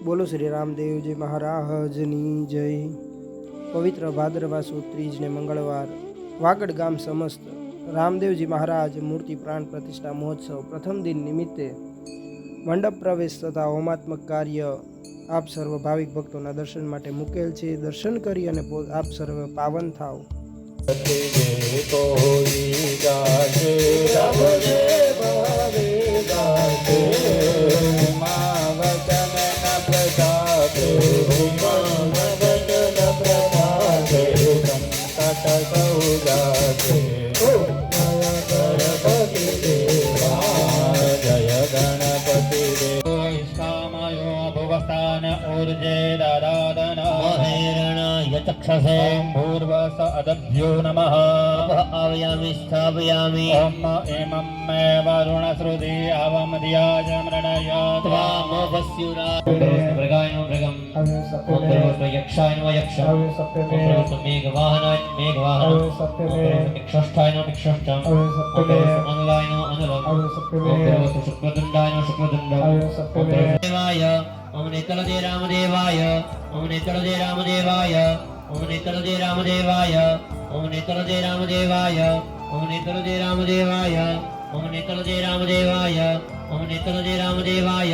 બોલો શ્રી રામદેવજી મહારાજની જય। પવિત્ર ભાદરવા સુદ ત્રીજને મંગળવાર વાગડ ગામ સમસ્ત રામદેવજી મહારાજ મૂર્તિ પ્રાણ પ્રતિષ્ઠા મહોત્સવ પ્રથમ દિન નિમિત્તે મંડપ પ્રવેશ તથા હોમાત્મક કાર્ય આપ સર્વ ભાવિક ભક્તોના દર્શન માટે મૂકેલ છે। દર્શન કરી અને આપ સર્વ પાવન થાવ। ऊर्जे दादादन महेरण यचक्षसे पूर्वस अदभ्यो नमः आव्यामि स्थापयामि ओम एमं मे वरुण श्रुति आवम दियाज मृणय त्वामवस्युरा मृगाय मृगं ओम यक्षाय यक्षं ओम मेघवाहनाय मेघवाहनं ओम यक्षष्ठाय यक्षष्ठं ओम अनलाय अनलं ओम शुक्रदुण्डाय शुक्रदुण्डं देवाय ओम नेत्रदे रामदेवाय ओम नेत्रदे रामदेवाय ओम नेत्रदे रामदेवाय ओम नेत्रदे रामदेवाय ओम नेत्रदे रामदेवाय ओम नेत्रदे रामदेवाय ओम नेत्रदे रामदेवाय